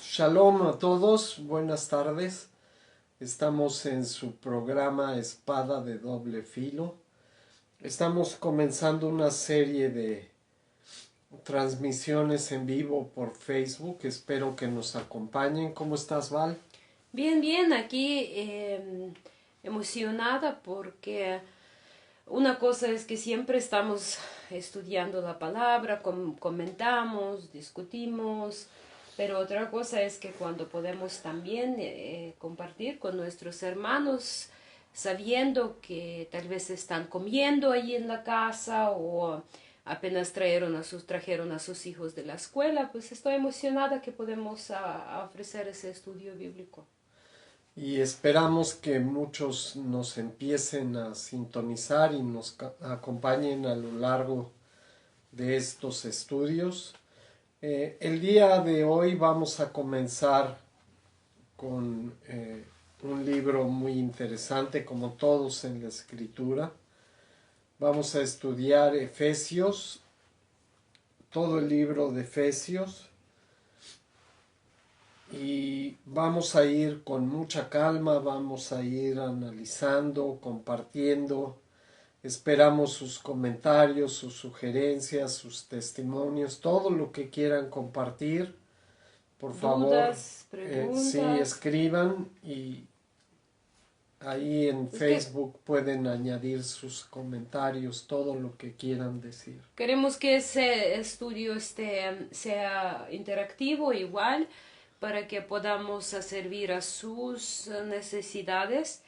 Shalom a todos, buenas tardes. Estamos en su programa Espada de Doble Filo. Estamos comenzando una serie de transmisiones en vivo por Facebook. Espero que nos acompañen. ¿Cómo estás, Val? Bien, aquí emocionada porque una cosa es que siempre estamos estudiando la palabra, comentamos, discutimos, pero otra cosa es que cuando podemos también compartir con nuestros hermanos, sabiendo que tal vez están comiendo allí en la casa o apenas trajeron a sus hijos de la escuela, pues estoy emocionada que podemos ofrecer ese estudio bíblico. Y esperamos que muchos nos empiecen a sintonizar y nos acompañen a lo largo de estos estudios. El día de hoy vamos a comenzar con un libro muy interesante, como todos en la escritura. Vamos a estudiar Efesios, todo el libro de Efesios, y vamos a ir con mucha calma, vamos a ir analizando, compartiendo. Esperamos sus comentarios, sus sugerencias, sus testimonios, todo lo que quieran compartir. Por favor, Dudas, sí, preguntas. escriban y ahí en Es que Facebook pueden añadir sus comentarios, todo lo que quieran decir. queremos que ese estudio sea interactivo igual para que podamos servir a sus necesidades.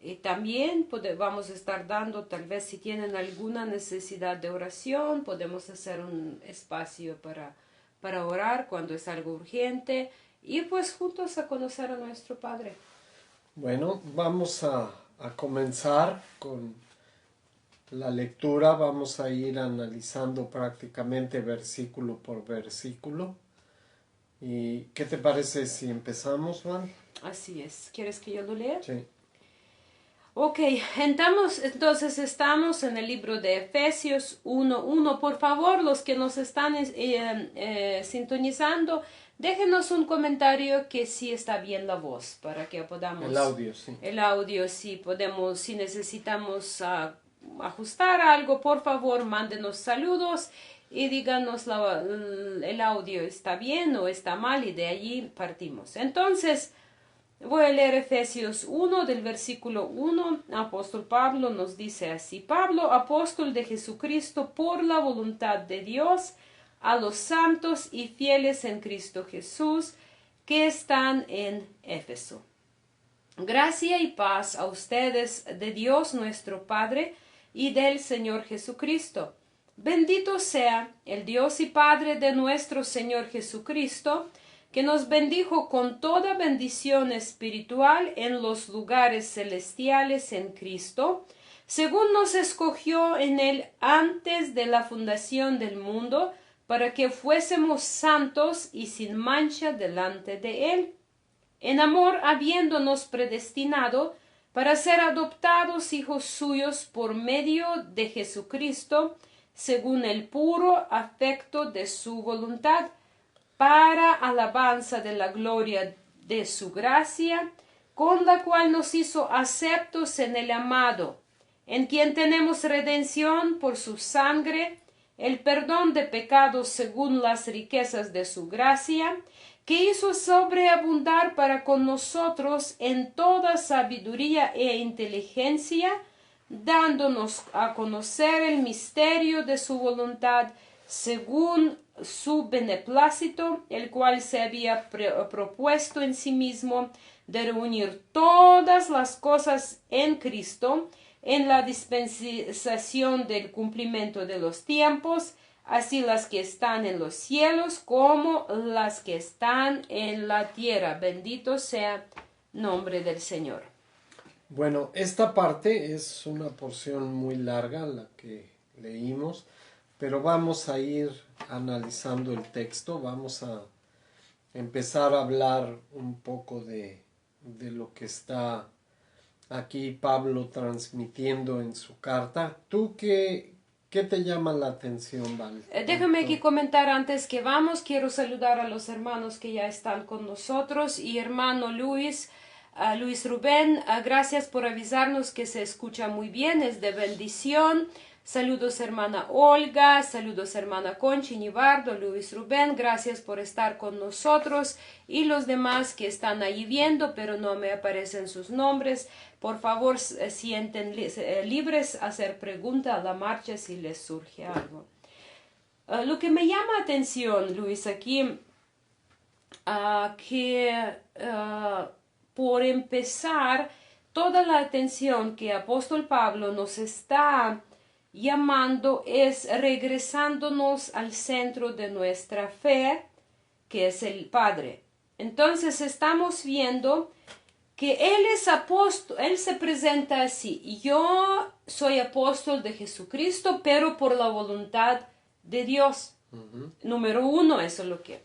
Y también vamos a estar dando, tal vez si tienen alguna necesidad de oración, podemos hacer un espacio para orar cuando es algo urgente y pues juntos a conocer a nuestro Padre. Bueno, vamos a comenzar con la lectura. Vamos a ir analizando prácticamente versículo por versículo. ¿Y qué te parece si empezamos, Juan? Así es. ¿Quieres que yo lo lea? Sí. Ok, entonces estamos en el libro de Efesios 1:1. Por favor, los que nos están sintonizando, déjenos un comentario que sí está bien la voz para que podamos... El audio, sí. El audio, si podemos, si necesitamos ajustar algo, por favor, mándenos saludos y díganos el audio está bien o está mal y de allí partimos. Entonces... voy a leer Efesios 1 del versículo 1. Apóstol Pablo nos dice así: Pablo, apóstol de Jesucristo, por la voluntad de Dios, a los santos y fieles en Cristo Jesús que están en Éfeso. Gracia y paz a ustedes de Dios nuestro Padre y del Señor Jesucristo. Bendito sea el Dios y Padre de nuestro Señor Jesucristo, que nos bendijo con toda bendición espiritual en los lugares celestiales en Cristo, según nos escogió en él antes de la fundación del mundo, para que fuésemos santos y sin mancha delante de él, en amor habiéndonos predestinado para ser adoptados hijos suyos por medio de Jesucristo, según el puro afecto de su voluntad, para alabanza de la gloria de su gracia, con la cual nos hizo aceptos en el amado, en quien tenemos redención por su sangre, el perdón de pecados según las riquezas de su gracia, que hizo sobreabundar para con nosotros en toda sabiduría e inteligencia, dándonos a conocer el misterio de su voluntad según su beneplácito, el cual se había propuesto en sí mismo de reunir todas las cosas en Cristo, en la dispensación del cumplimiento de los tiempos, así las que están en los cielos como las que están en la tierra. Bendito sea el nombre del Señor. Bueno, esta parte es una porción muy larga, la que leímos, pero vamos a ir analizando el texto. Vamos a empezar a hablar un poco de lo que está aquí Pablo transmitiendo en su carta. ¿Tú qué ¿Qué te llama la atención, Val? Déjame aquí comentar antes que vamos. Quiero saludar a los hermanos que ya están con nosotros y hermano Luis, Luis Rubén, gracias por avisarnos que se escucha muy bien, es de bendición. Saludos hermana Olga, saludos hermana Conchi Nibardo, Luis Rubén, gracias por estar con nosotros y los demás que están ahí viendo, pero no me aparecen sus nombres. Por favor, sienten libres a hacer preguntas a la marcha si les surge algo. Lo que me llama atención, Luis, aquí, que por empezar, toda la atención que apóstol Pablo nos está llamando es regresándonos al centro de nuestra fe, que es el Padre. Entonces estamos viendo que Él es apóstol, Él se presenta así, yo soy apóstol de Jesucristo, pero por la voluntad de Dios. Número 1, eso es lo que.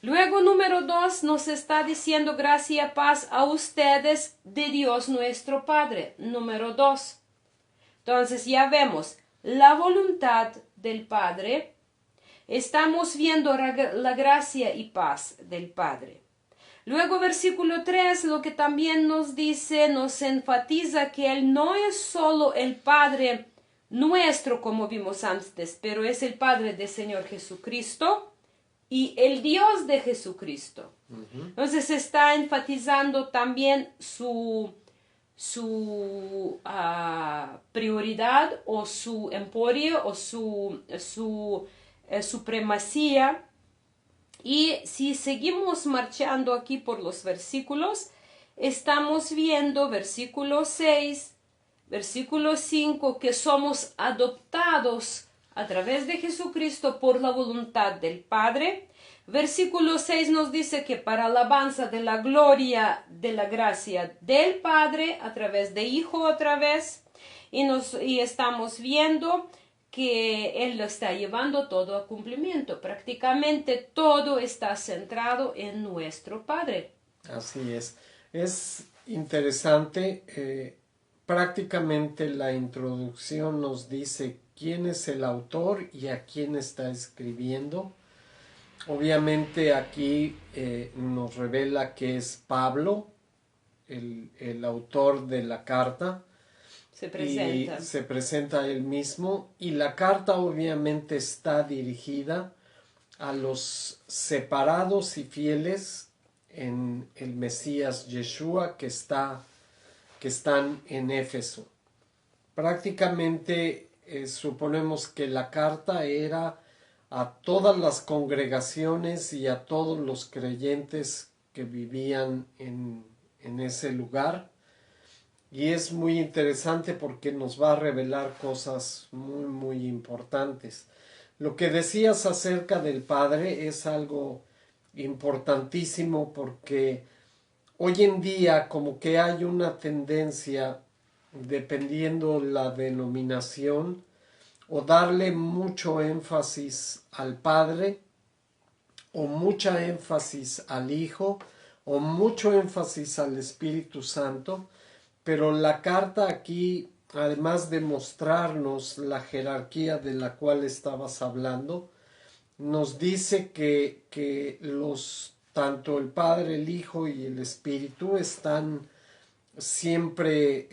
Luego, número 2, nos está diciendo gracia y paz a ustedes de Dios nuestro Padre. Número 2. Entonces ya vemos la voluntad del Padre. Estamos viendo la gracia y paz del Padre. Luego, versículo 3, lo que también nos dice, nos enfatiza que Él no es solo el Padre nuestro, como vimos antes, pero es el Padre del Señor Jesucristo y el Dios de Jesucristo. Entonces está enfatizando también su prioridad o su emporio o su supremacía. Y si seguimos marchando aquí por los versículos, estamos viendo versículo 6, versículo 5, que somos adoptados a través de Jesucristo por la voluntad del Padre. Versículo 6 nos dice que para alabanza de la gloria de la gracia del Padre a través de Hijo otra vez. Y estamos viendo que Él lo está llevando todo a cumplimiento. Prácticamente todo está centrado en nuestro Padre. Así es. Es interesante. Prácticamente la introducción nos dice quién es el autor y a quién está escribiendo. Obviamente aquí nos revela que es Pablo, el autor de la carta. Se presenta. Y se presenta él mismo, y la carta obviamente está dirigida a los separados y fieles en el Mesías Yeshua que están en Éfeso. Prácticamente suponemos que la carta era a todas las congregaciones y a todos los creyentes que vivían en ese lugar. Y es muy interesante porque nos va a revelar cosas muy, muy importantes. Lo que decías acerca del Padre es algo importantísimo porque hoy en día como que hay una tendencia, dependiendo la denominación, o darle mucho énfasis al Padre, o mucha énfasis al Hijo, o mucho énfasis al Espíritu Santo. Pero la carta aquí, además de mostrarnos la jerarquía de la cual estabas hablando, nos dice que tanto el Padre, el Hijo y el Espíritu están siempre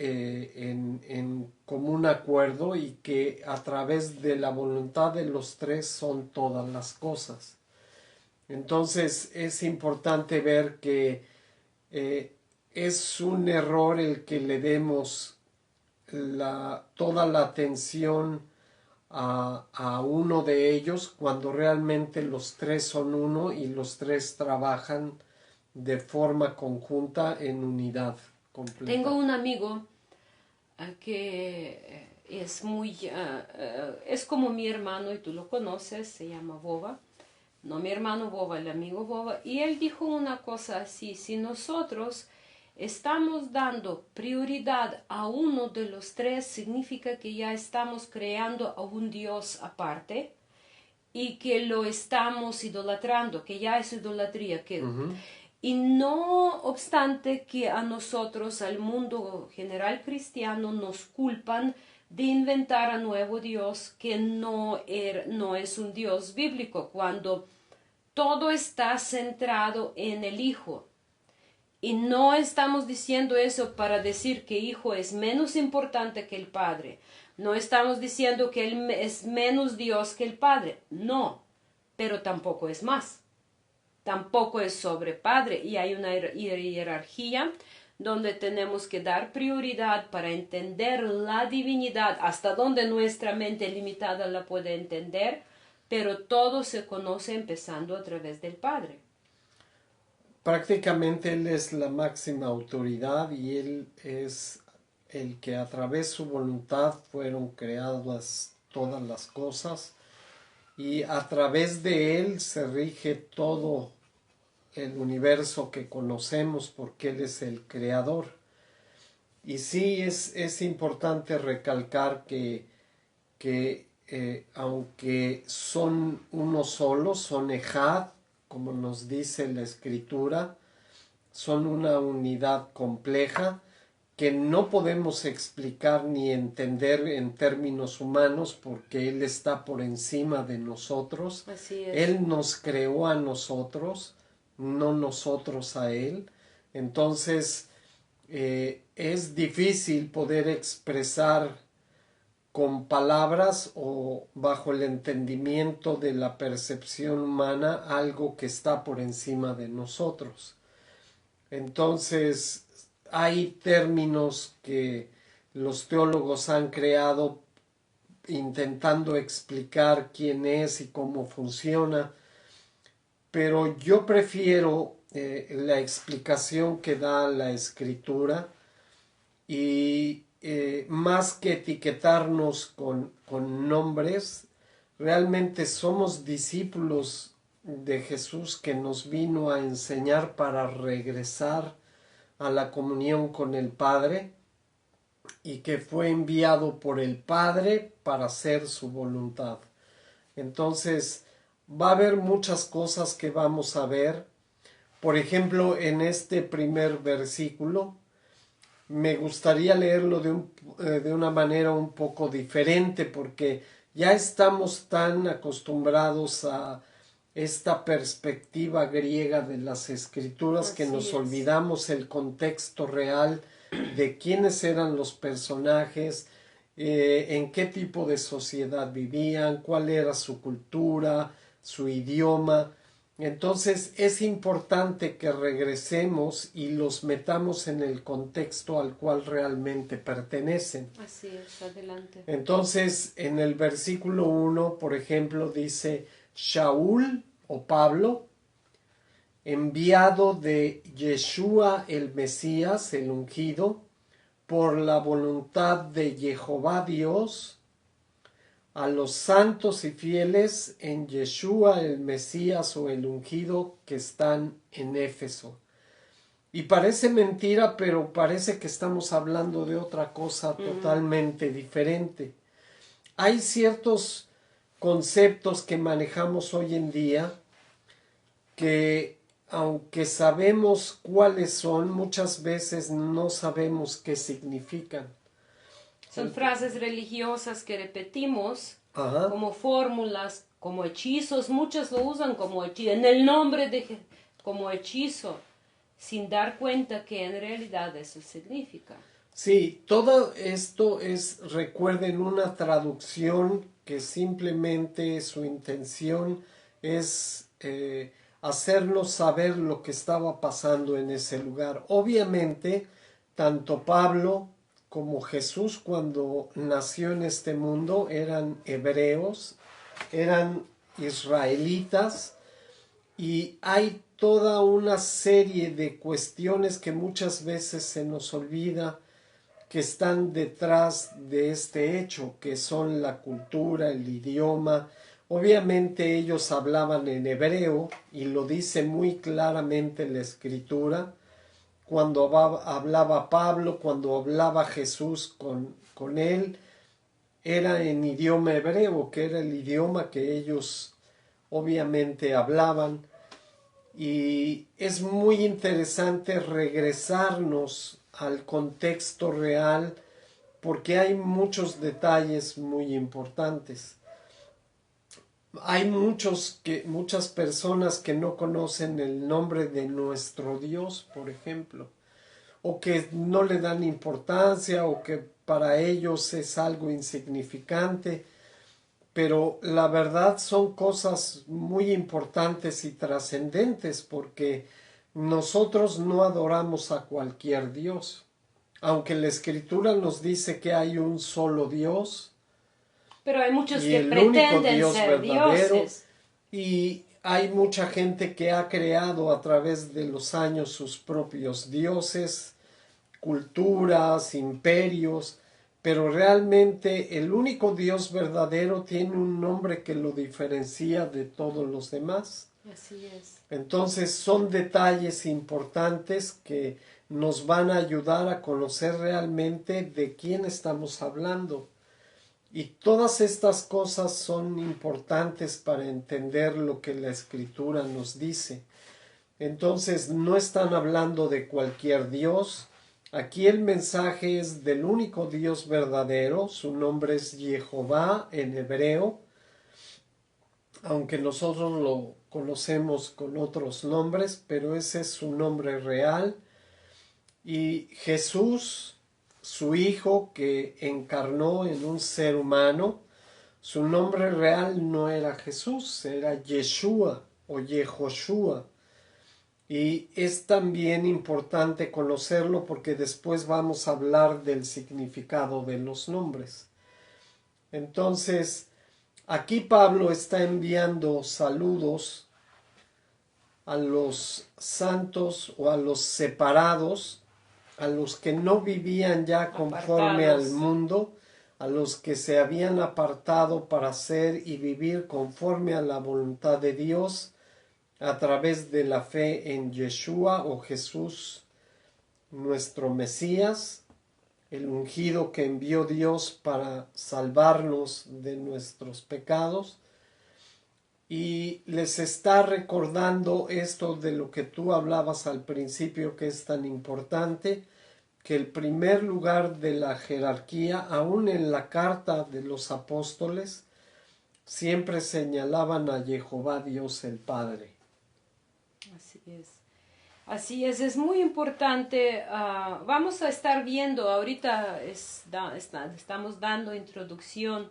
en común acuerdo y que a través de la voluntad de los tres son todas las cosas. Entonces es importante ver que es un error el que le demos toda la atención a uno de ellos cuando realmente los tres son uno y los tres trabajan de forma conjunta en unidad completa. Tengo un amigo que es es como mi hermano y tú lo conoces, se llama Boba. No mi hermano Boba, el amigo Boba. Y él dijo una cosa así: si nosotros estamos dando prioridad a uno de los tres, significa que ya estamos creando a un Dios aparte y que lo estamos idolatrando, que ya es idolatría. Y no obstante que a nosotros, al mundo general cristiano, nos culpan de inventar a nuevo Dios que no es un Dios bíblico, cuando todo está centrado en el Hijo. Y no estamos diciendo eso para decir que Hijo es menos importante que el Padre. No estamos diciendo que Él es menos Dios que el Padre. No, pero tampoco es más. Tampoco es sobre Padre. Y hay una jerarquía donde tenemos que dar prioridad para entender la divinidad, hasta donde nuestra mente limitada la puede entender, pero todo se conoce empezando a través del Padre. Prácticamente Él es la máxima autoridad y Él es el que a través de su voluntad fueron creadas todas las cosas y a través de Él se rige todo el universo que conocemos porque Él es el creador. Y sí es importante recalcar que aunque son uno solo, son ejad, como nos dice la escritura, son una unidad compleja que no podemos explicar ni entender en términos humanos porque Él está por encima de nosotros. Así es. Él nos creó a nosotros, no nosotros a Él. Entonces es difícil poder expresar con palabras o bajo el entendimiento de la percepción humana algo que está por encima de nosotros. Entonces hay términos que los teólogos han creado intentando explicar quién es y cómo funciona, pero yo prefiero la explicación que da la escritura y más que etiquetarnos con nombres, realmente somos discípulos de Jesús que nos vino a enseñar para regresar a la comunión con el Padre y que fue enviado por el Padre para hacer su voluntad. Entonces, va a haber muchas cosas que vamos a ver. Por ejemplo, en este primer versículo, me gustaría leerlo de una manera un poco diferente porque ya estamos tan acostumbrados a esta perspectiva griega de las escrituras que nos olvidamos el contexto real de quiénes eran los personajes, en qué tipo de sociedad vivían, cuál era su cultura, su idioma. Entonces es importante que regresemos y los metamos en el contexto al cual realmente pertenecen. Así es, adelante. Entonces en el versículo 1, por ejemplo, dice Shaul o Pablo, enviado de Yeshua el Mesías, el ungido, por la voluntad de Jehová Dios, a los santos y fieles en Yeshua el Mesías o el ungido que están en Éfeso. Y parece mentira, pero parece que estamos hablando de otra cosa totalmente diferente. Hay ciertos conceptos que manejamos hoy en día que, aunque sabemos cuáles son, muchas veces no sabemos qué significan. Son frases religiosas que repetimos como fórmulas, como hechizos. Muchos lo usan como hechizo, en el nombre de como hechizo, sin dar cuenta que en realidad eso significa. Sí, todo esto es, recuerden, una traducción que simplemente su intención es hacernos saber lo que estaba pasando en ese lugar. Obviamente, tanto Pablo como Jesús cuando nació en este mundo eran hebreos, eran israelitas y hay toda una serie de cuestiones que muchas veces se nos olvida que están detrás de este hecho, que son la cultura, el idioma. Obviamente ellos hablaban en hebreo y lo dice muy claramente la escritura. Cuando hablaba Pablo, cuando hablaba Jesús con él, era en idioma hebreo, que era el idioma que ellos obviamente hablaban. Y es muy interesante regresarnos al contexto real porque hay muchos detalles muy importantes. Hay muchas personas que no conocen el nombre de nuestro Dios, por ejemplo, o que no le dan importancia o que para ellos es algo insignificante, pero la verdad son cosas muy importantes y trascendentes porque nosotros no adoramos a cualquier Dios. Aunque la Escritura nos dice que hay un solo Dios Pero hay muchos y que el único pretenden Dios ser verdadero, dioses. y hay mucha gente que ha creado a través de los años sus propios dioses, culturas, imperios, pero realmente el único Dios verdadero tiene un nombre que lo diferencia de todos los demás. Así es. Entonces son detalles importantes que nos van a ayudar a conocer realmente de quién estamos hablando. Y todas estas cosas son importantes para entender lo que la Escritura nos dice. Entonces no están hablando de cualquier Dios. Aquí el mensaje es del único Dios verdadero. Su nombre es Jehová en hebreo, aunque nosotros lo conocemos con otros nombres, pero ese es su nombre real. Y Jesús, su Hijo que encarnó en un ser humano, su nombre real no era Jesús, era Yeshua o Yehoshua. Y es también importante conocerlo porque después vamos a hablar del significado de los nombres. Entonces, aquí Pablo está enviando saludos a los santos o a los separados, a los que no vivían ya conforme al mundo, a los que se habían apartado para ser y vivir conforme a la voluntad de Dios a través de la fe en Yeshua o Jesús, nuestro Mesías, el ungido que envió Dios para salvarnos de nuestros pecados. Y les está recordando esto de lo que tú hablabas al principio, que es tan importante, que el primer lugar de la jerarquía, aún en la carta de los apóstoles, siempre señalaban a Jehová Dios el Padre. Así es. Así es muy importante. Vamos a estar viendo, ahorita estamos dando introducción,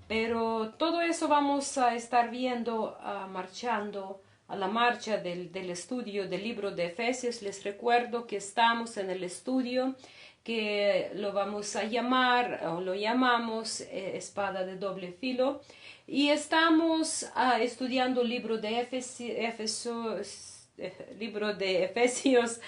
pero todo eso vamos a estar viendo marchando a la marcha del estudio del libro de Efesios. Les recuerdo que estamos en el estudio que lo vamos a llamar o lo llamamos espada de doble filo, y estamos estudiando el libro de Efesios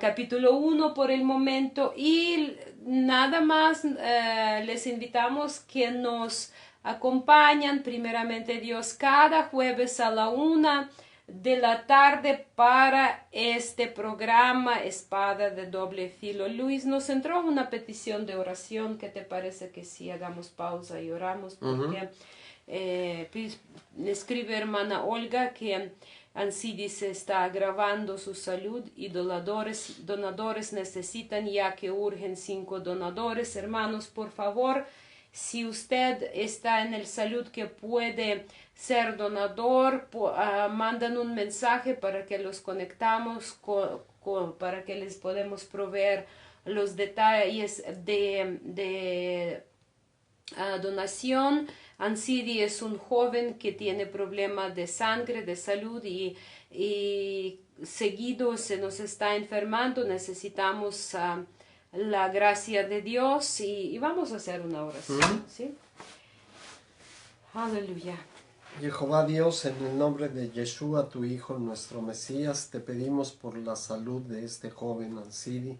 capítulo 1 por el momento, y nada más les invitamos que nos acompañan primeramente Dios cada jueves a la 1 de la tarde para este programa Espada de Doble Filo. Luis, nos entró una petición de oración. ¿Qué te parece que si hagamos pausa y oramos? Porque escribe hermana Olga que Ansidi se está agravando su salud y donadores necesitan, ya que urgen 5 donadores. Hermanos, por favor, si usted está en el salud que puede ser donador, mandan un mensaje para que los conectamos para que les podemos proveer los detalles de donación. Ansidi es un joven que tiene problemas de sangre, de salud, y seguido se nos está enfermando. Necesitamos la gracia de Dios y vamos a hacer una oración. ¿Sí? Aleluya. Jehová Dios, en el nombre de Yeshua, tu Hijo, nuestro Mesías, te pedimos por la salud de este joven Ansidi.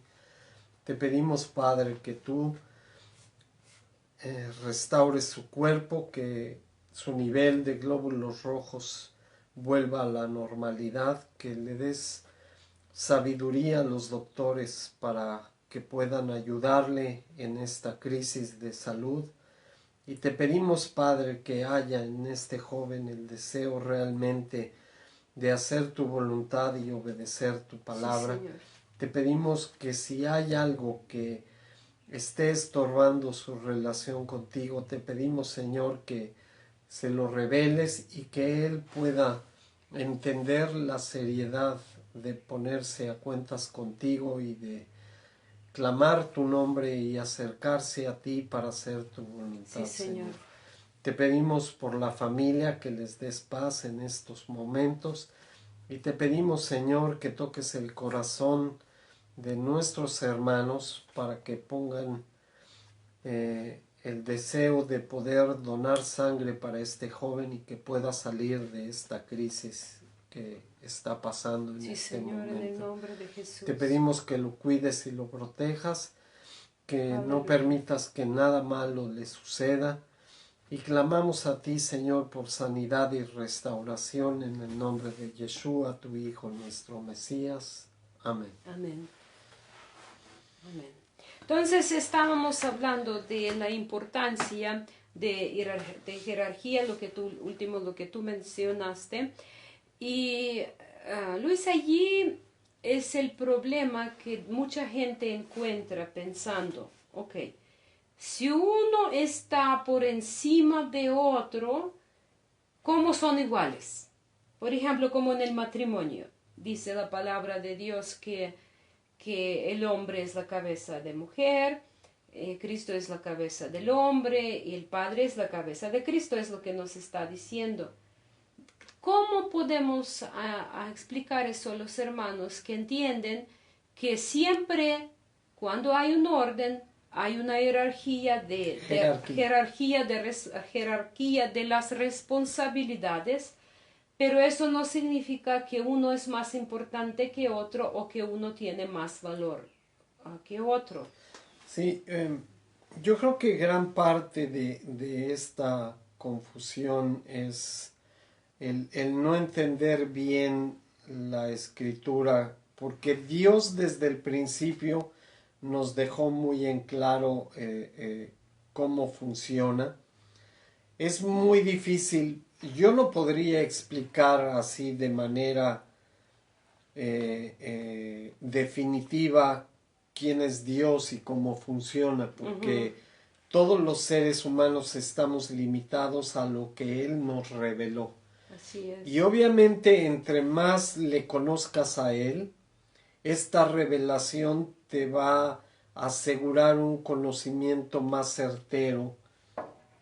Te pedimos, Padre, que tú restaures su cuerpo, que su nivel de glóbulos rojos vuelva a la normalidad, que le des sabiduría a los doctores para que puedan ayudarle en esta crisis de salud. Y te pedimos, Padre, que haya en este joven el deseo realmente de hacer tu voluntad y obedecer tu palabra. Sí, Señor. Te pedimos que si hay algo que esté estorbando su relación contigo. Te pedimos, Señor, que se lo reveles y que él pueda entender la seriedad de ponerse a cuentas contigo y de clamar tu nombre y acercarse a ti para hacer tu voluntad, Sí, Señor. Te pedimos por la familia que les des paz en estos momentos y te pedimos, Señor, que toques el corazón de nuestros hermanos para que pongan el deseo de poder donar sangre para este joven y que pueda salir de esta crisis que está pasando en Sí, este Señor, en el momento. nombre de Jesús. Te pedimos que lo cuides y lo protejas, que no Aleluya. permitas que nada malo le suceda. Y clamamos a ti, Señor, por sanidad y restauración en el nombre de Yeshua, tu Hijo, nuestro Mesías. Amén. Amén. Amén. Entonces estábamos hablando de la importancia de jerarquía, lo que tú mencionaste. Y Luis, allí es el problema que mucha gente encuentra pensando, ok, si uno está por encima de otro, ¿cómo son iguales? Por ejemplo, como en el matrimonio, dice la palabra de Dios que el hombre es la cabeza de mujer, Cristo es la cabeza del hombre y el Padre es la cabeza de Cristo, es lo que nos está diciendo. ¿Cómo podemos explicar eso a los hermanos que entienden que siempre cuando hay un orden hay una jerarquía jerarquía de las responsabilidades, pero eso no significa que uno es más importante que otro o que uno tiene más valor que otro? Sí, yo creo que gran parte de esta confusión es el no entender bien la escritura, porque Dios desde el principio nos dejó muy en claro cómo funciona. Es muy difícil, yo no podría explicar así de manera definitiva quién es Dios y cómo funciona, porque todos los seres humanos estamos limitados a lo que Él nos reveló. Así es. Y obviamente entre más le conozcas a Él, esta revelación te va a asegurar un conocimiento más certero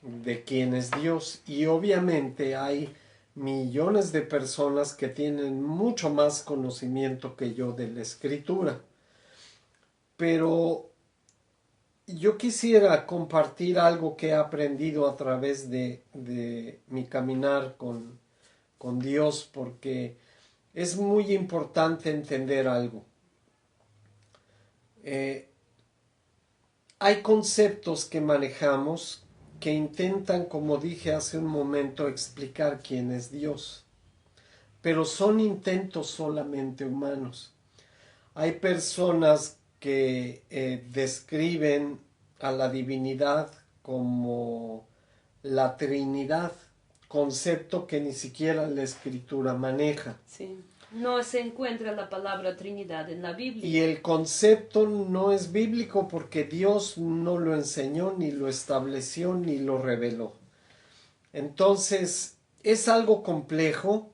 de quién es Dios. Y obviamente hay millones de personas que tienen mucho más conocimiento que yo de la escritura. Pero yo quisiera compartir algo que he aprendido a través de mi caminar con Dios, porque es muy importante entender algo. Hay conceptos que manejamos que intentan, como dije hace un momento, explicar quién es Dios, pero son intentos solamente humanos. Hay personas que describen a la divinidad como la Trinidad, concepto que ni siquiera la Escritura maneja. Sí. No se encuentra la palabra Trinidad en la Biblia. Y el concepto no es bíblico porque Dios no lo enseñó, ni lo estableció, ni lo reveló. Entonces, es algo complejo,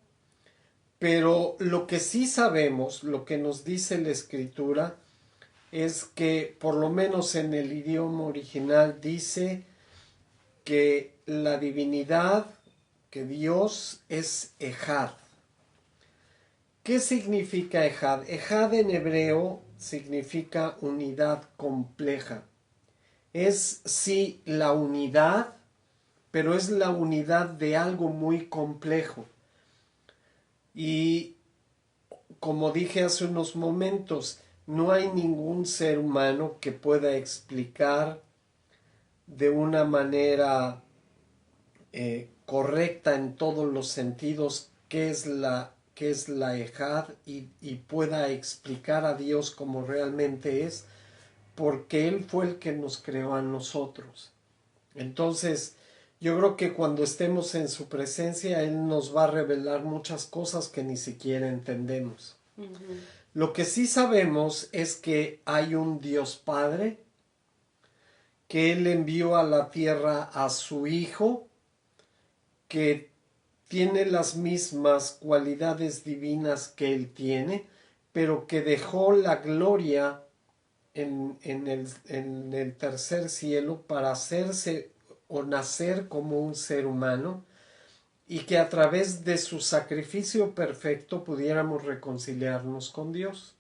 pero lo que sí sabemos, lo que nos dice la Escritura, es que por lo menos en el idioma original dice que la divinidad, que Dios es Ejad. ¿Qué significa Ejad? Ejad en hebreo significa unidad compleja. Es sí la unidad, pero es la unidad de algo muy complejo. Y como dije hace unos momentos, no hay ningún ser humano que pueda explicar de una manera correcta en todos los sentidos qué es la Ejad y pueda explicar a Dios como realmente es, porque Él fue el que nos creó a nosotros. Entonces, yo creo que cuando estemos en su presencia, Él nos va a revelar muchas cosas que ni siquiera entendemos. Lo que sí sabemos es que hay un Dios Padre, que Él envió a la tierra a su Hijo, que tiene las mismas cualidades divinas que Él tiene, pero que dejó la gloria en el tercer cielo para hacerse o nacer como un ser humano, y que a través de su sacrificio perfecto pudiéramos reconciliarnos con Dios.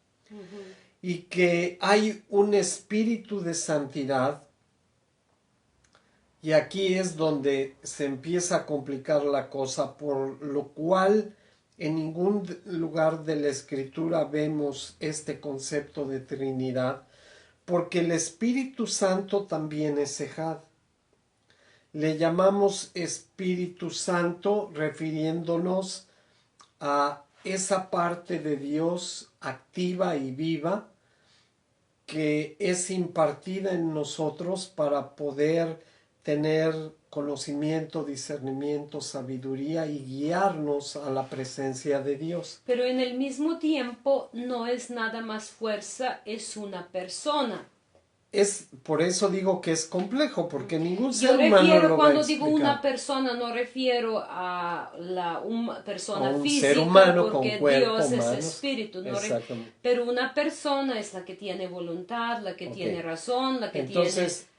Y que hay un espíritu de santidad, y aquí es donde se empieza a complicar la cosa, por lo cual en ningún lugar de la Escritura vemos este concepto de Trinidad, porque el Espíritu Santo también es Ejad. Le llamamos Espíritu Santo refiriéndonos a esa parte de Dios activa y viva que es impartida en nosotros para poder tener conocimiento, discernimiento, sabiduría y guiarnos a la presencia de Dios. Pero en el mismo tiempo no es nada más fuerza, es una persona. Por eso digo que es complejo, porque ningún Yo ser humano refiero, lo va a cuando digo explicar. una persona, no refiero a una persona A un física, ser humano porque con cuerpo, Dios es manos. espíritu. Exactamente. Pero una persona es la que tiene voluntad, la que tiene razón, la que Entonces, tiene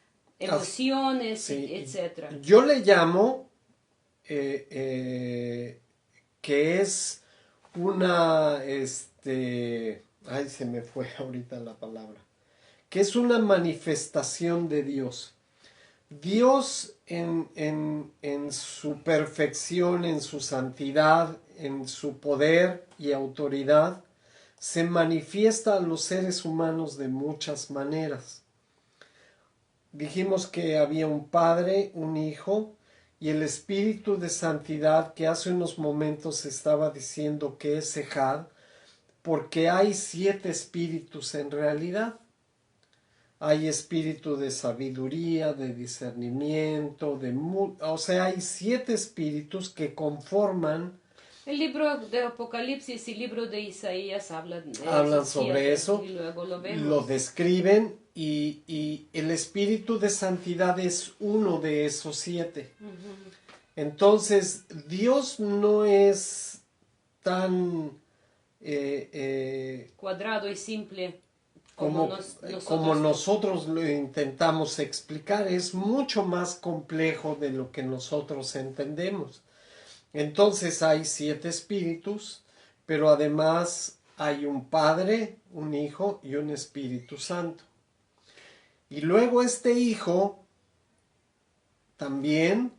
emociones, sí, etc. yo le llamo que es una, ay, se me fue ahorita la palabra, que es una manifestación de Dios. Dios en su perfección, en su santidad, en su poder y autoridad, se manifiesta a los seres humanos de muchas maneras. Dijimos que había un Padre, un Hijo y el Espíritu de Santidad, que hace unos momentos estaba diciendo que es Ejad, porque hay 7 espíritus en realidad. Hay espíritu de sabiduría, de discernimiento, o sea, hay 7 espíritus que conforman. El libro de Apocalipsis y el libro de Isaías hablan Sobre eso, y luego lo vemos. Lo describen, y el espíritu de santidad es uno de esos 7. Entonces, Dios no es tan cuadrado y simple como nosotros lo intentamos explicar. Es mucho más complejo de lo que nosotros entendemos. Entonces hay 7 espíritus, pero además hay un Padre, un Hijo y un Espíritu Santo. Y luego este Hijo también,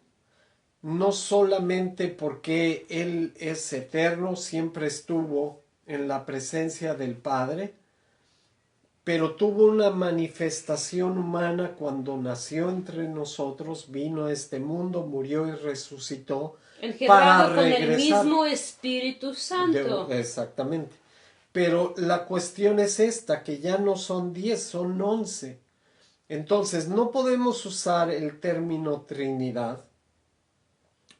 no solamente porque Él es eterno, siempre estuvo en la presencia del Padre, pero tuvo una manifestación humana cuando nació entre nosotros, vino a este mundo, murió y resucitó para con regresar. el mismo Espíritu Santo. Exactamente. Pero la cuestión es esta, que ya no son 10, son 11. Entonces no podemos usar el término Trinidad,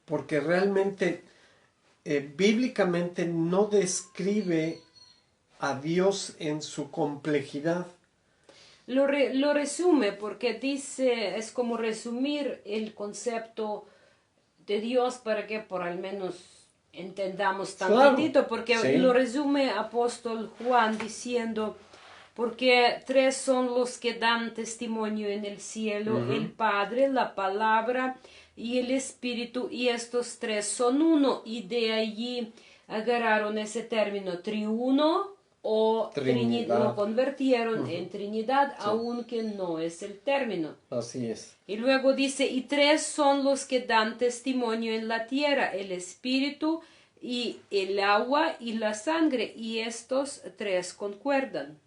porque realmente bíblicamente no describe a Dios en su complejidad. Lo resume, porque dice, es como resumir el concepto de Dios para que por al menos entendamos tantitito, Claro, porque sí. lo resume apóstol Juan diciendo, porque 3 son los que dan testimonio en el cielo, el Padre, la Palabra y el Espíritu, y estos 3 son uno, y de allí agarraron ese término triuno o Trinidad, lo convirtieron en Trinidad, sí, aunque no es el término. Así es. Y luego dice, y 3 son los que dan testimonio en la tierra, el Espíritu y el agua y la sangre, y estos 3 concuerdan.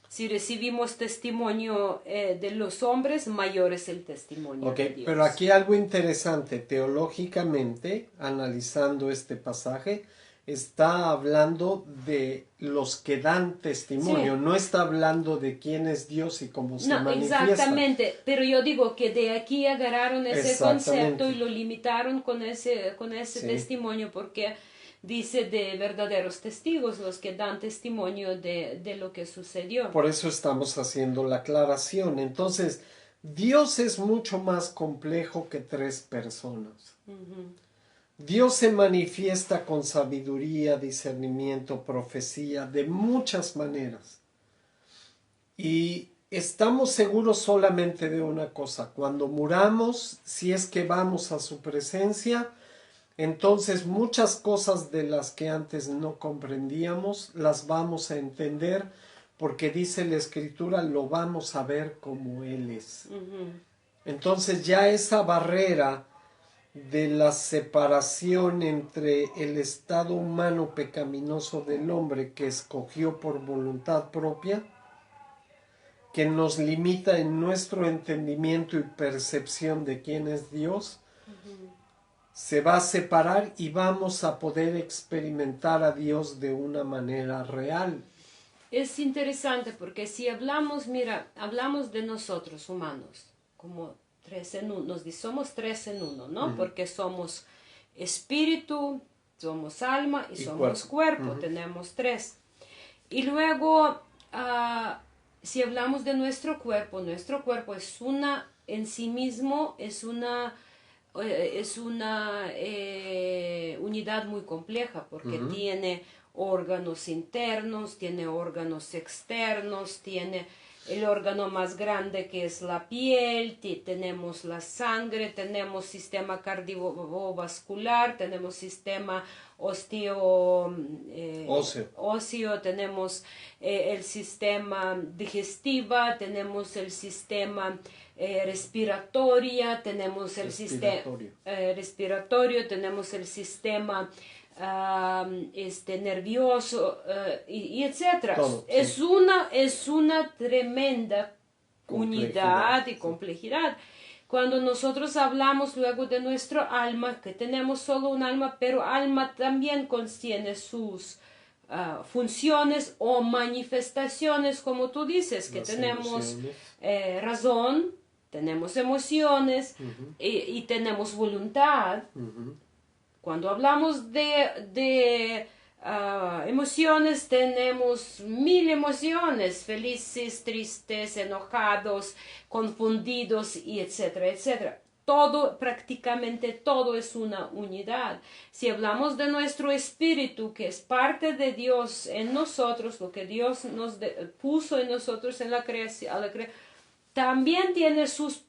Si recibimos testimonio de los hombres, mayor es el testimonio de Dios. Pero aquí algo interesante, teológicamente, analizando este pasaje, está hablando de los que dan testimonio, sí, no está hablando de quién es Dios y cómo se manifiesta. Exactamente, pero yo digo que de aquí agarraron ese concepto y lo limitaron con ese sí, testimonio, porque dice de verdaderos testigos, los que dan testimonio de lo que sucedió. Por eso estamos haciendo la aclaración. Entonces, Dios es mucho más complejo que tres personas. Dios se manifiesta con sabiduría, discernimiento, profecía, de muchas maneras. Y estamos seguros solamente de una cosa: cuando muramos, si es que vamos a su presencia, entonces muchas cosas de las que antes no comprendíamos las vamos a entender, porque dice la Escritura, lo vamos a ver como Él es. Entonces ya esa barrera de la separación entre el estado humano pecaminoso del hombre que escogió por voluntad propia, que nos limita en nuestro entendimiento y percepción de quién es Dios, se va a separar y vamos a poder experimentar a Dios de una manera real. Es interesante porque si hablamos, mira, hablamos de nosotros humanos, como tres en uno, somos tres en uno, ¿no? Porque somos espíritu, somos alma y somos cuerpo, tenemos tres. Y luego, si hablamos de nuestro cuerpo es una, en sí mismo, es una unidad muy compleja, porque tiene órganos internos, tiene órganos externos, tiene el órgano más grande que es la piel, tenemos la sangre, tenemos sistema cardiovascular, tenemos sistema óseo, tenemos el sistema digestivo, tenemos el sistema respiratorio, tenemos el sistema respiratorio, tenemos el sistema nervioso y etcétera. Todo, es una tremenda unidad y complejidad. Cuando nosotros hablamos luego de nuestro alma, que tenemos solo un alma, pero alma también contiene sus funciones o manifestaciones, como tú dices, que tenemos razón, tenemos emociones y tenemos voluntad. Cuando hablamos de emociones, tenemos 1000 emociones: felices, tristes, enojados, confundidos, y etcétera, etcétera. Todo, prácticamente todo es una unidad. Si hablamos de nuestro espíritu, que es parte de Dios en nosotros, lo que Dios nos puso en nosotros en la creación, también tiene sus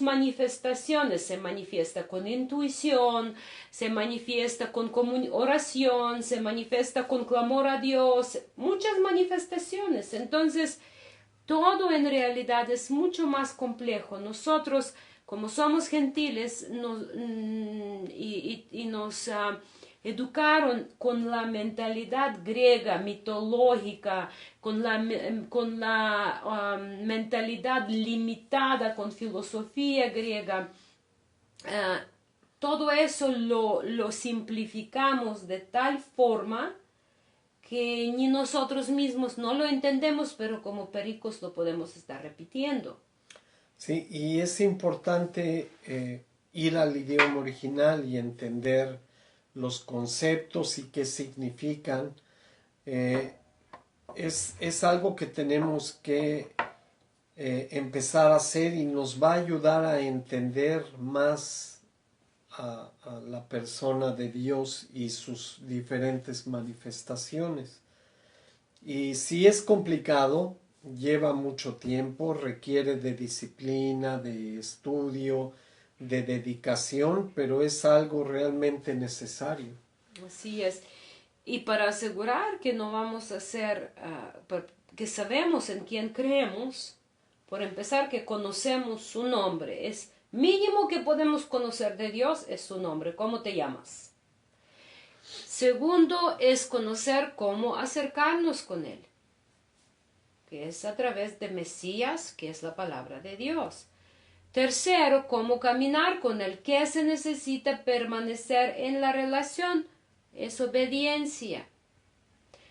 manifestaciones. Se manifiesta con intuición, se manifiesta con oración, se manifiesta con clamor a Dios, muchas manifestaciones. Entonces, todo en realidad es mucho más complejo. Nosotros, como somos gentiles, nos educaron con la mentalidad griega, mitológica, con la mentalidad limitada, con filosofía griega. Todo eso lo simplificamos de tal forma que ni nosotros mismos no lo entendemos, pero como pericos lo podemos estar repitiendo. Sí, y es importante ir al idioma original y entender los conceptos y qué significan. Es algo que tenemos que empezar a hacer, y nos va a ayudar a entender más a la persona de Dios y sus diferentes manifestaciones. Y si es complicado, lleva mucho tiempo, requiere de disciplina, de estudio, de dedicación, pero es algo realmente necesario. Así es. Y para asegurar que no vamos a ser, que sabemos en quién creemos, por empezar, que conocemos su nombre. Es mínimo que podemos conocer de Dios, es su nombre. ¿Cómo te llamas? Segundo, es conocer cómo acercarnos con Él, que es a través de Mesías, que es la palabra de Dios. Tercero, cómo caminar con Él, que se necesita permanecer en la relación, es obediencia.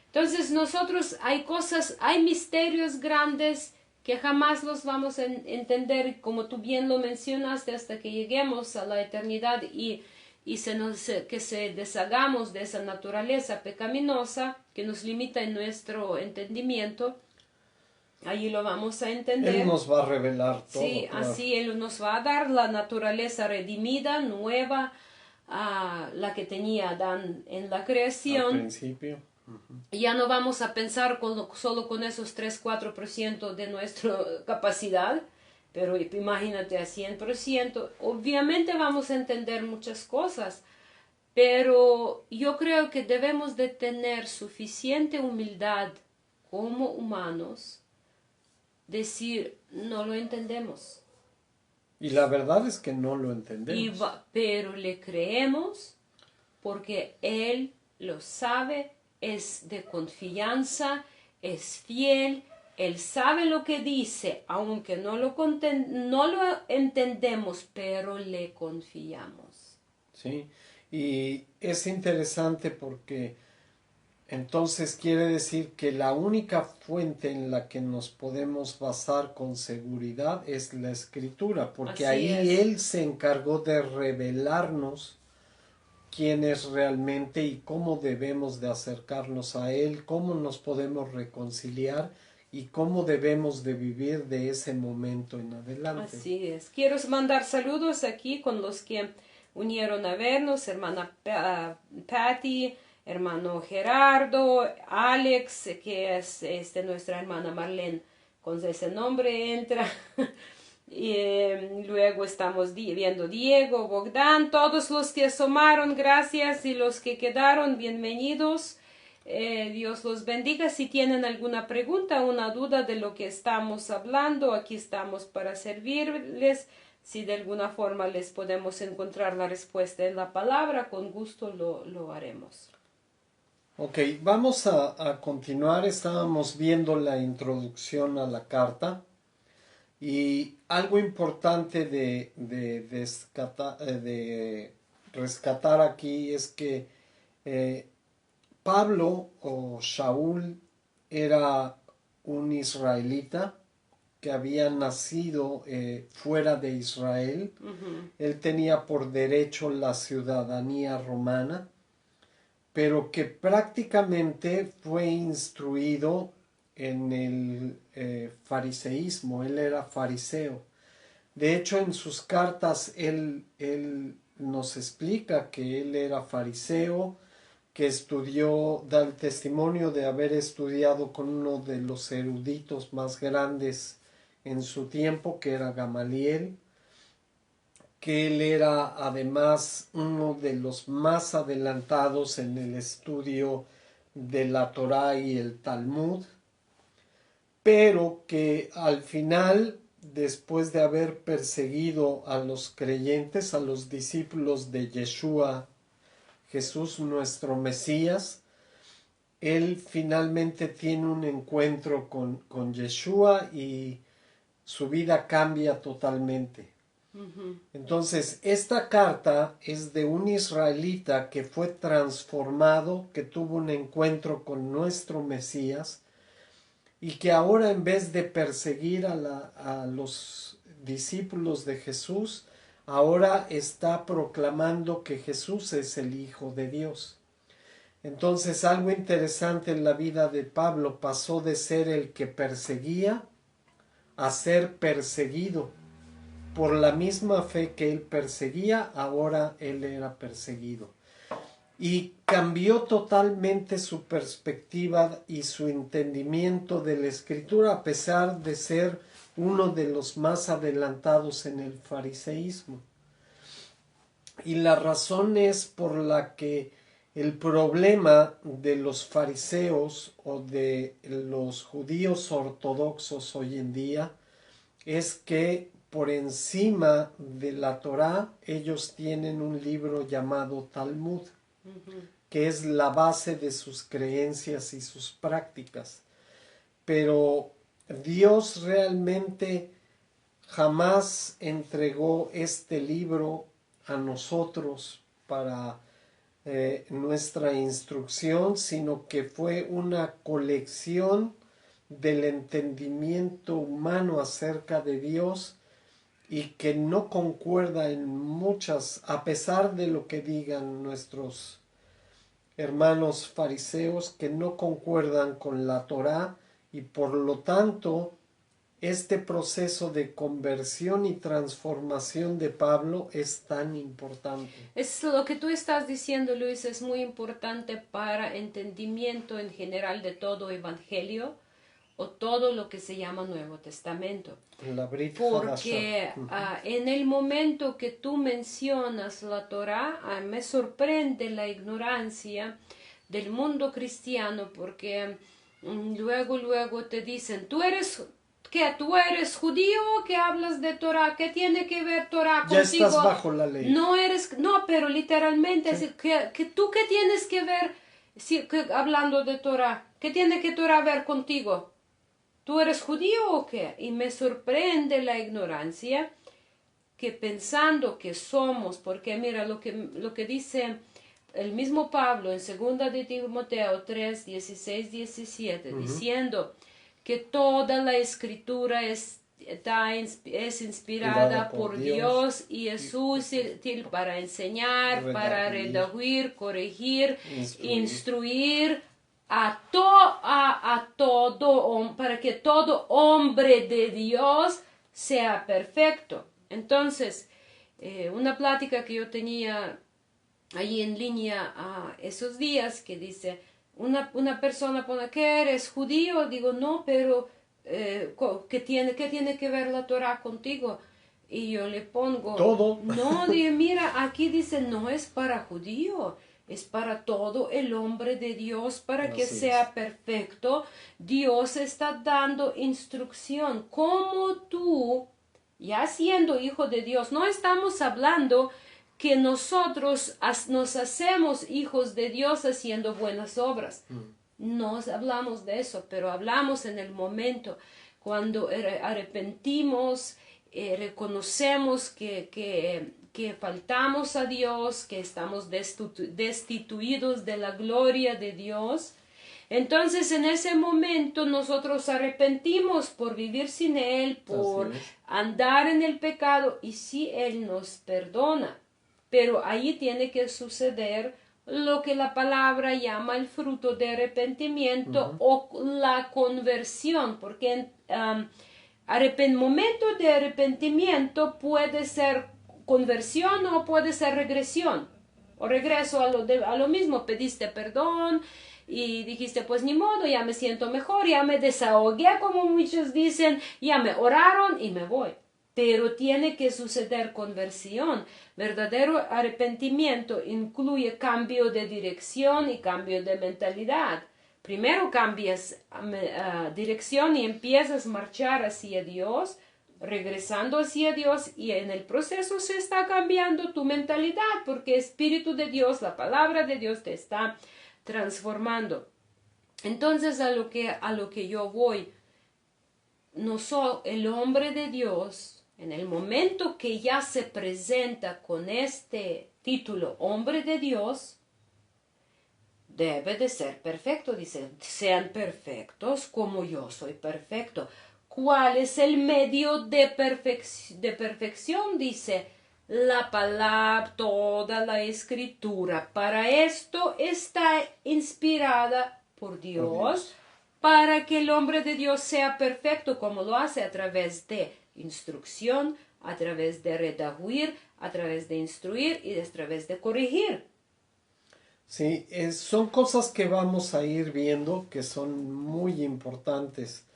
Entonces nosotros hay misterios grandes que jamás los vamos a entender, como tú bien lo mencionaste, hasta que lleguemos a la eternidad y que se deshagamos de esa naturaleza pecaminosa que nos limita en nuestro entendimiento. Allí lo vamos a entender. Él nos va a revelar todo. Sí, claro. así Él nos va a dar la naturaleza redimida, nueva, a la que tenía Adán en la Al creación. principio. Ya no vamos a pensar solo con esos 3-4% de nuestra capacidad, pero imagínate a 100%. Obviamente vamos a entender muchas cosas, pero yo creo que debemos de tener suficiente humildad como humanos, decir, no lo entendemos, Y la verdad es que no lo entendemos. pero le creemos porque Él lo sabe, es de confianza, es fiel, Él sabe lo que dice, aunque no lo entendemos, pero le confiamos. ¿Sí? Y es interesante porque entonces quiere decir que la única fuente en la que nos podemos basar con seguridad es la escritura, porque Así ahí es. Él se encargó de revelarnos quién es realmente y cómo debemos de acercarnos a Él, cómo nos podemos reconciliar y cómo debemos de vivir de ese momento en adelante. Así es. Quiero mandar saludos aquí con los que unieron a vernos, hermana Patty, hermano Gerardo, Alex, que es nuestra hermana Marlene, con ese nombre entra. Y luego estamos viendo Diego, Bogdan, todos los que asomaron, gracias, y los que quedaron, bienvenidos. Dios los bendiga. Si tienen alguna pregunta, una duda de lo que estamos hablando, aquí estamos para servirles. Si de alguna forma les podemos encontrar la respuesta en la palabra, con gusto lo haremos. Ok, vamos a continuar. Estábamos viendo la introducción a la carta y algo importante de rescatar aquí es que Pablo o Shaul era un israelita que había nacido fuera de Israel. Él tenía por derecho la ciudadanía romana, pero que prácticamente fue instruido en el fariseísmo. Él era fariseo. De hecho, en sus cartas él nos explica que él era fariseo, que estudió, da el testimonio de haber estudiado con uno de los eruditos más grandes en su tiempo, que era Gamaliel, que él era además uno de los más adelantados en el estudio de la Torá y el Talmud, pero que al final, después de haber perseguido a los creyentes, a los discípulos de Yeshua, Jesús nuestro Mesías, él finalmente tiene un encuentro con Yeshua y su vida cambia totalmente. Entonces, esta carta es de un israelita que fue transformado, que tuvo un encuentro con nuestro Mesías y que ahora, en vez de perseguir a los discípulos de Jesús, ahora está proclamando que Jesús es el Hijo de Dios. Entonces, algo interesante en la vida de Pablo, pasó de ser el que perseguía a ser perseguido. Por la misma fe que él perseguía, ahora él era perseguido. Y cambió totalmente su perspectiva y su entendimiento de la Escritura, a pesar de ser uno de los más adelantados en el fariseísmo. Y la razón es por la que el problema de los fariseos o de los judíos ortodoxos hoy en día es que por encima de la Torá ellos tienen un libro llamado Talmud, que es la base de sus creencias y sus prácticas. Pero Dios realmente jamás entregó este libro a nosotros para nuestra instrucción, sino que fue una colección del entendimiento humano acerca de Dios y que no concuerda en muchas, a pesar de lo que digan nuestros hermanos fariseos, que no concuerdan con la Torá y por lo tanto este proceso de conversión y transformación de Pablo es tan importante. Es lo que tú estás diciendo, Luis, es muy importante para entendimiento en general de todo evangelio o todo lo que se llama Nuevo Testamento. La Brit Porque en el momento que tú mencionas la Torá, me sorprende la ignorancia del mundo cristiano, porque luego te dicen, ¿qué? ¿Tú eres judío o que hablas de Torá? ¿Qué tiene que ver Torá ya contigo? estás bajo la ley. No, pero literalmente, Sí. ¿tú qué tienes que ver hablando de Torá? ¿Qué tiene que Torá ver contigo? ¿Tú eres judío o qué? Y me sorprende la ignorancia que pensando que somos, porque mira lo que dice el mismo Pablo en 2 de Timoteo 3, 16, 17, diciendo que toda la escritura es inspirada por Dios y es útil para enseñar, para redarguir, corregir, instruir para que todo hombre de Dios sea perfecto. Entonces, una plática que yo tenía ahí en línea esos días que dice, una persona pone, ¿qué eres? ¿Judío? Digo, no, pero ¿qué tiene que ver la Torah contigo? Y yo le pongo, todo. No, digo, mira, aquí dice, no es para judío, es para todo el hombre de Dios, para que sea perfecto. Dios está dando instrucción. Como tú, ya siendo hijo de Dios, no estamos hablando que nosotros nos hacemos hijos de Dios haciendo buenas obras. No hablamos de eso, pero hablamos en el momento cuando arrepentimos, reconocemos que faltamos a Dios, que estamos destituidos de la gloria de Dios. Entonces en ese momento nosotros arrepentimos por vivir sin Él, por andar en el pecado, y sí Él nos perdona. Pero ahí tiene que suceder lo que la palabra llama el fruto de arrepentimiento o la conversión, porque momento de arrepentimiento puede ser conversión o puede ser regresión o regreso a lo mismo. Pediste perdón y dijiste, pues ni modo, ya me siento mejor, ya me desahogué, como muchos dicen, ya me oraron y me voy. Pero tiene que suceder conversión. Verdadero arrepentimiento incluye cambio de dirección y cambio de mentalidad. Primero cambias dirección y empiezas a marchar hacia Dios, regresando hacia Dios, y en el proceso se está cambiando tu mentalidad, porque el Espíritu de Dios, la palabra de Dios te está transformando. Entonces a lo que yo voy, el hombre de Dios, en el momento que ya se presenta con este título, hombre de Dios, debe de ser perfecto. Dice, sean perfectos como yo soy perfecto. ¿Cuál es el medio de perfección? Dice, la palabra, toda la escritura. Para esto está inspirada por Dios, para que el hombre de Dios sea perfecto, como lo hace a través de instrucción, a través de redarguir, a través de instruir y a través de corregir. Sí, son cosas que vamos a ir viendo que son muy importantes.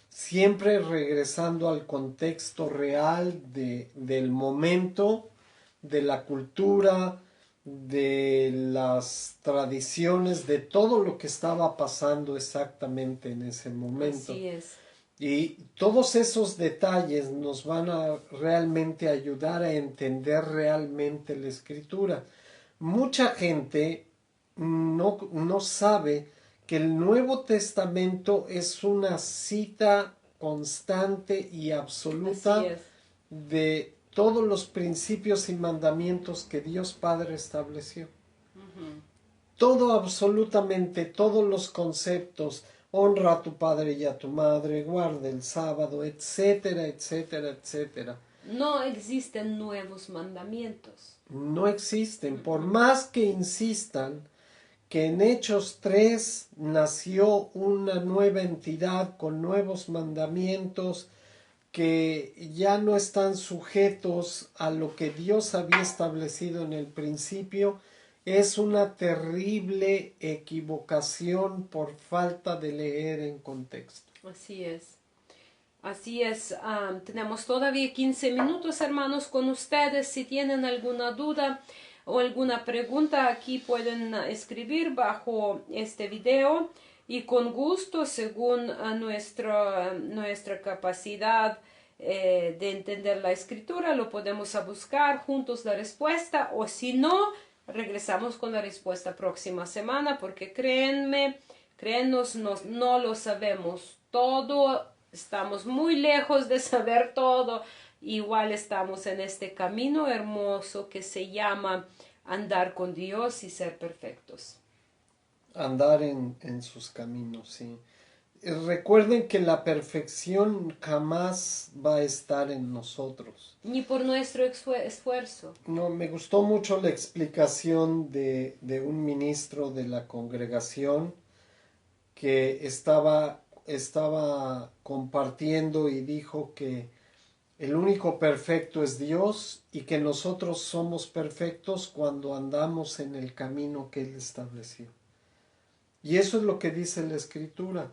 Siempre regresando al contexto real del momento, de la cultura, de las tradiciones, de todo lo que estaba pasando exactamente en ese momento. Así es. Y todos esos detalles nos van a realmente ayudar a entender realmente la escritura. Mucha gente no sabe que el Nuevo Testamento es una cita constante y absoluta de todos los principios y mandamientos que Dios Padre estableció. Todo, absolutamente todos los conceptos, honra a tu padre y a tu madre, guarda el sábado, etcétera, etcétera, etcétera. No existen nuevos mandamientos. No existen, por más que insistan que en Hechos 3 nació una nueva entidad con nuevos mandamientos que ya no están sujetos a lo que Dios había establecido en el principio, es una terrible equivocación por falta de leer en contexto. Así es. Así es. Tenemos todavía 15 minutos, hermanos, con ustedes. Si tienen alguna duda o alguna pregunta, aquí pueden escribir bajo este video y con gusto, según nuestra capacidad de entender la escritura, lo podemos buscar juntos la respuesta, o si no, regresamos con la respuesta próxima semana, porque créenos, no lo sabemos todo, estamos muy lejos de saber todo, igual estamos en este camino hermoso que se llama andar con Dios y ser perfectos. Andar en sus caminos, sí. Recuerden que la perfección jamás va a estar en nosotros. Ni por nuestro esfuerzo. No, me gustó mucho la explicación de un ministro de la congregación que estaba compartiendo y dijo que el único perfecto es Dios y que nosotros somos perfectos cuando andamos en el camino que Él estableció. Y eso es lo que dice la Escritura.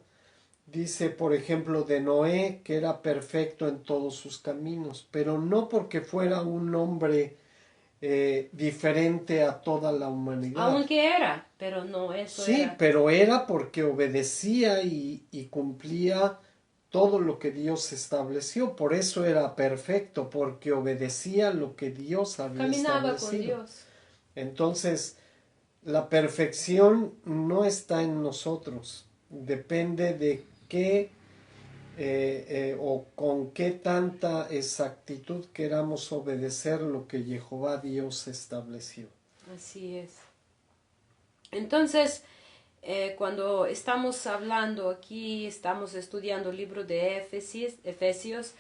Dice, por ejemplo, de Noé, que era perfecto en todos sus caminos, pero no porque fuera un hombre diferente a toda la humanidad. Aunque era, pero no, eso sí, era. pero era porque obedecía y cumplía todo lo que Dios estableció. Por eso era perfecto, porque obedecía lo que Dios había Caminaba establecido. con Dios. Entonces, la perfección no está en nosotros. Depende de qué o con qué tanta exactitud queramos obedecer lo que Jehová Dios estableció. Así es. Entonces, cuando estamos hablando aquí, estamos estudiando el libro de Efesios,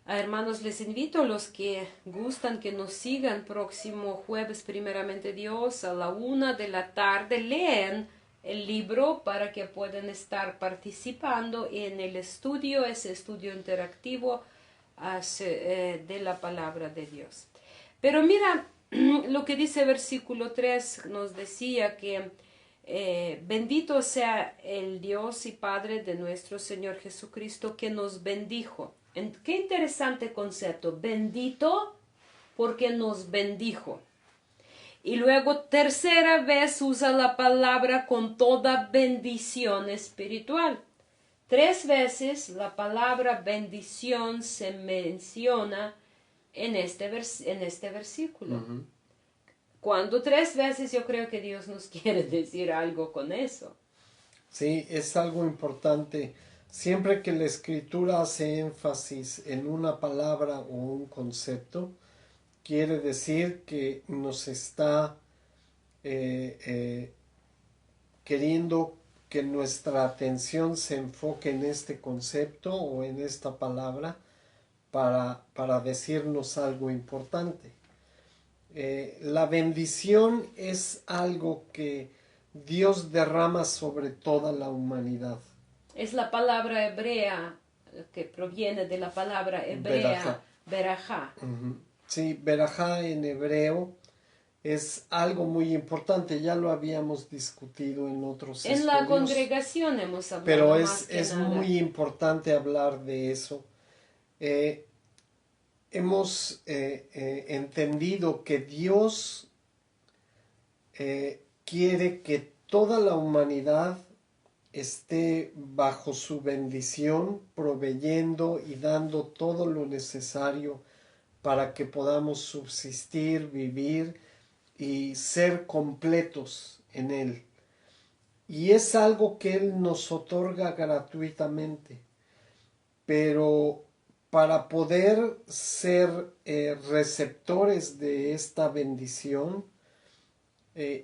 hermanos, les invito a los que gustan que nos sigan próximo jueves, primeramente Dios, a la 1 de la tarde, leen el libro para que puedan estar participando en el estudio, ese estudio interactivo de la palabra de Dios. Pero mira, lo que dice versículo 3 nos decía que bendito sea el Dios y Padre de nuestro Señor Jesucristo que nos bendijo. Qué interesante concepto, bendito porque nos bendijo. Y luego tercera vez usa la palabra con toda bendición espiritual. 3 veces la palabra bendición se menciona en este versículo. Uh-huh. Cuando 3 veces, yo creo que Dios nos quiere decir algo con eso. Sí, es algo importante. Siempre que la Escritura hace énfasis en una palabra o un concepto, quiere decir que nos está queriendo que nuestra atención se enfoque en este concepto o en esta palabra para decirnos algo importante. La bendición es algo que Dios derrama sobre toda la humanidad. Es la palabra hebrea que proviene de la palabra hebrea, berajá. Uh-huh. Sí, berajá en hebreo es algo muy importante, ya lo habíamos discutido en otros estudios. En la congregación hemos hablado. Pero más que es nada. muy importante hablar de eso. Hemos entendido que Dios quiere que toda la humanidad esté bajo su bendición, proveyendo y dando todo lo necesario para que podamos subsistir, vivir y ser completos en Él. Y es algo que Él nos otorga gratuitamente, pero para poder ser receptores de esta bendición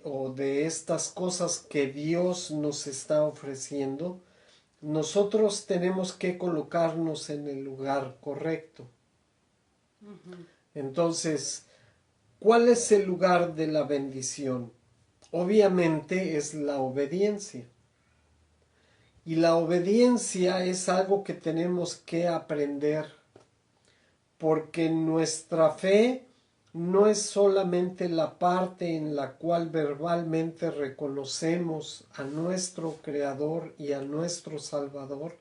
o de estas cosas que Dios nos está ofreciendo, nosotros tenemos que colocarnos en el lugar correcto. Uh-huh. Entonces, ¿cuál es el lugar de la bendición? obviamente es la obediencia. Y la obediencia es algo que tenemos que aprender, porque nuestra fe no es solamente la parte en la cual verbalmente reconocemos a nuestro Creador y a nuestro Salvador,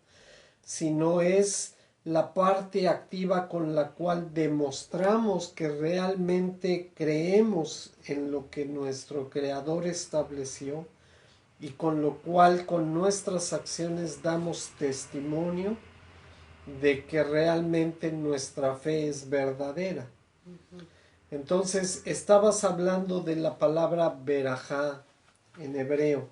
sino es la parte activa con la cual demostramos que realmente creemos en lo que nuestro Creador estableció y con lo cual con nuestras acciones damos testimonio de que realmente nuestra fe es verdadera. Entonces, estabas hablando de la palabra berajá en hebreo.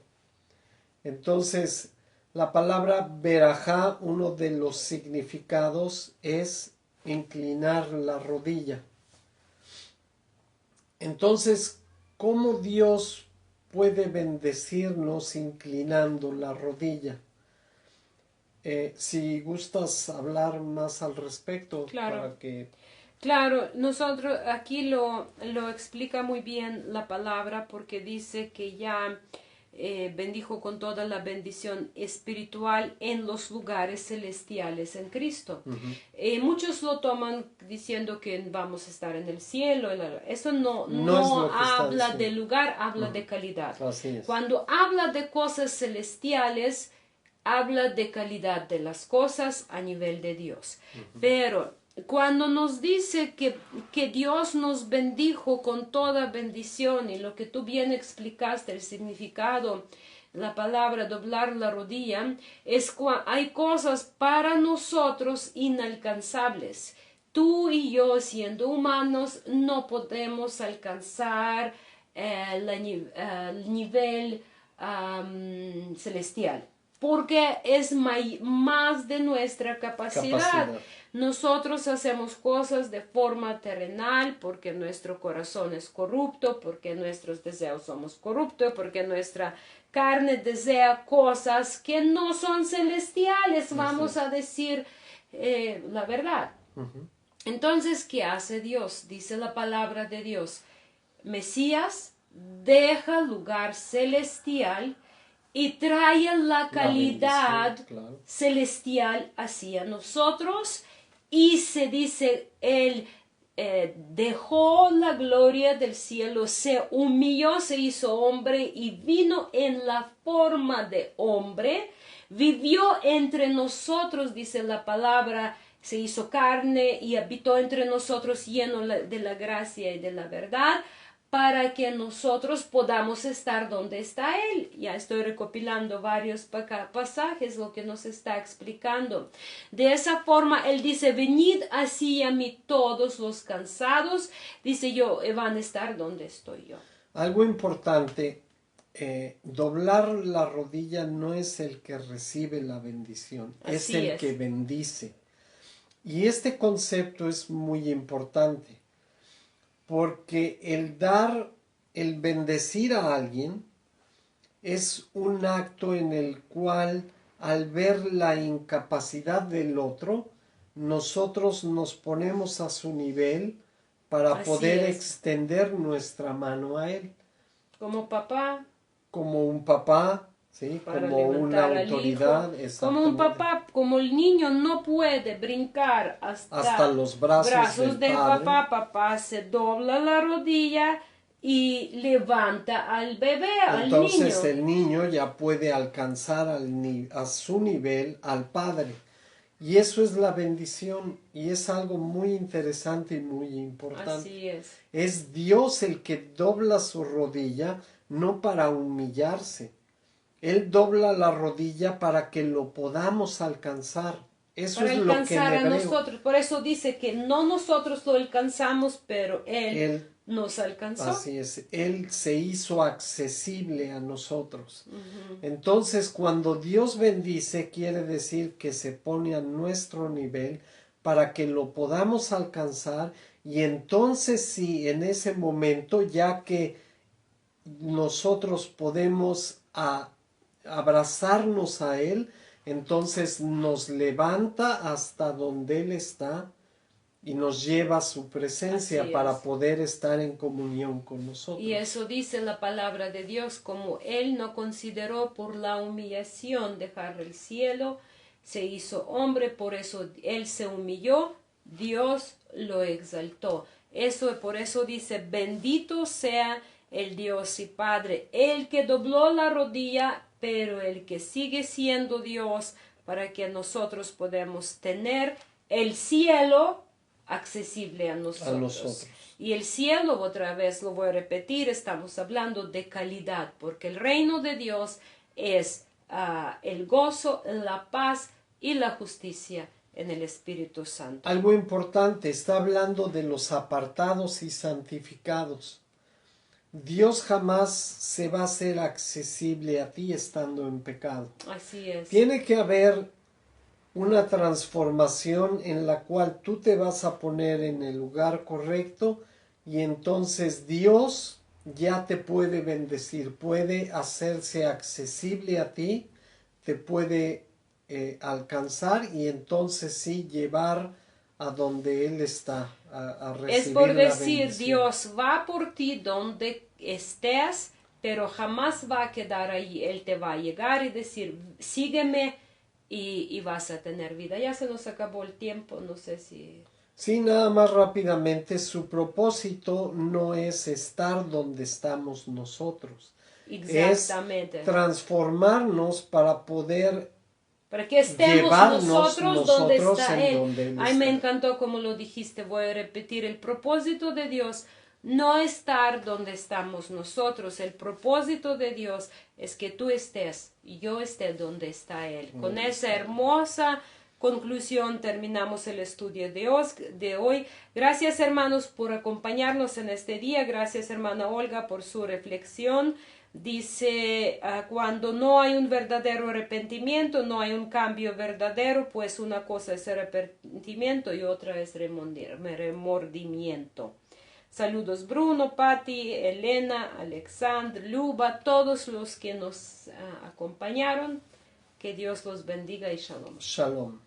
Entonces, la palabra berajá, uno de los significados es inclinar la rodilla. Entonces, ¿cómo Dios puede bendecirnos inclinando la rodilla? Si gustas hablar más al respecto, Claro. para que... Claro, nosotros aquí lo explica muy bien la palabra porque dice que ya bendijo con toda la bendición espiritual en los lugares celestiales en Cristo. Muchos lo toman diciendo que vamos a estar en el cielo. Eso no es lo que está habla diciendo. de lugar, habla de calidad. Así es. Cuando habla de cosas celestiales, habla de calidad de las cosas a nivel de Dios. Pero cuando nos dice que Dios nos bendijo con toda bendición y lo que tú bien explicaste, el significado, la palabra doblar la rodilla, hay cosas para nosotros inalcanzables. Tú y yo, siendo humanos, no podemos alcanzar el nivel celestial, porque es más de nuestra capacidad. Nosotros hacemos cosas de forma terrenal porque nuestro corazón es corrupto, porque nuestros deseos somos corruptos, porque nuestra carne desea cosas que no son celestiales, vamos a decir la verdad. Entonces, ¿qué hace Dios? Dice la palabra de Dios, Mesías deja lugar celestial y trae la calidad celestial hacia nosotros, y se dice, Él dejó la gloria del cielo, se humilló, se hizo hombre y vino en la forma de hombre, vivió entre nosotros, dice la palabra, se hizo carne y habitó entre nosotros lleno de la gracia y de la verdad, para que nosotros podamos estar donde está Él. Ya estoy recopilando varios pasajes, lo que nos está explicando. De esa forma, Él dice, venid así a mí todos los cansados, dice yo, van a estar donde estoy yo. Algo importante, doblar la rodilla no es el que recibe la bendición, es el que bendice. Y este concepto es muy importante, porque el bendecir a alguien es un acto en el cual, al ver la incapacidad del otro, nosotros nos ponemos a su nivel para poder extender nuestra mano a él. Como papá. Como un papá, ¿sí? Como una autoridad. Como un papá, como el niño no puede brincar hasta los brazos del papá, papá se dobla la rodilla y levanta al bebé, Entonces el niño ya puede alcanzar a su nivel al padre. Y eso es la bendición, y es algo muy interesante y muy importante. Así es. Es Dios el que dobla su rodilla, no para humillarse. Él dobla la rodilla para que lo podamos alcanzar. Eso para es lo que en hebreo, a nosotros. Por eso dice que no nosotros lo alcanzamos, pero Él nos alcanzó. Así es. Él se hizo accesible a nosotros. Entonces, cuando Dios bendice, quiere decir que se pone a nuestro nivel para que lo podamos alcanzar. Y entonces sí, en ese momento, ya que nosotros podemos abrazarnos a Él, entonces nos levanta hasta donde Él está y nos lleva a su presencia Así para es. poder estar en comunión con nosotros. Y eso dice la palabra de Dios, como Él no consideró por la humillación dejar el cielo, se hizo hombre, por eso Él se humilló, Dios lo exaltó. Por eso dice, bendito sea el Dios y Padre, el que dobló la rodilla, pero el que sigue siendo Dios, para que nosotros podamos tener el cielo accesible a nosotros. Y el cielo, otra vez lo voy a repetir, estamos hablando de calidad, porque el reino de Dios es el gozo, la paz y la justicia en el Espíritu Santo. Algo importante, está hablando de los apartados y santificados. Dios jamás se va a hacer accesible a ti estando en pecado. Así es. Tiene que haber una transformación en la cual tú te vas a poner en el lugar correcto y entonces Dios ya te puede bendecir, puede hacerse accesible a ti, te puede alcanzar y entonces sí llevar a donde Él está a recibir Es por la decir, bendición. Dios va por ti donde estés, pero jamás va a quedar ahí. Él te va a llegar y decir, sígueme y vas a tener vida. Ya se nos acabó el tiempo, no sé si... Sí, nada más rápidamente, su propósito no es estar donde estamos nosotros. Exactamente. Es transformarnos para poder para que estemos llevarnos nosotros donde está en Él. donde Él Ay, me está. encantó como lo dijiste, voy a repetir, el propósito de Dios no estar donde estamos nosotros, el propósito de Dios es que tú estés y yo esté donde está Él. Con esa hermosa conclusión terminamos el estudio de hoy. Gracias hermanos por acompañarnos en este día, gracias hermana Olga por su reflexión. Dice, cuando no hay un verdadero arrepentimiento, no hay un cambio verdadero, pues una cosa es arrepentimiento y otra es remordimiento. Saludos Bruno, Patti, Elena, Alexandr, Luba, todos los que nos acompañaron. Que Dios los bendiga y shalom. Shalom.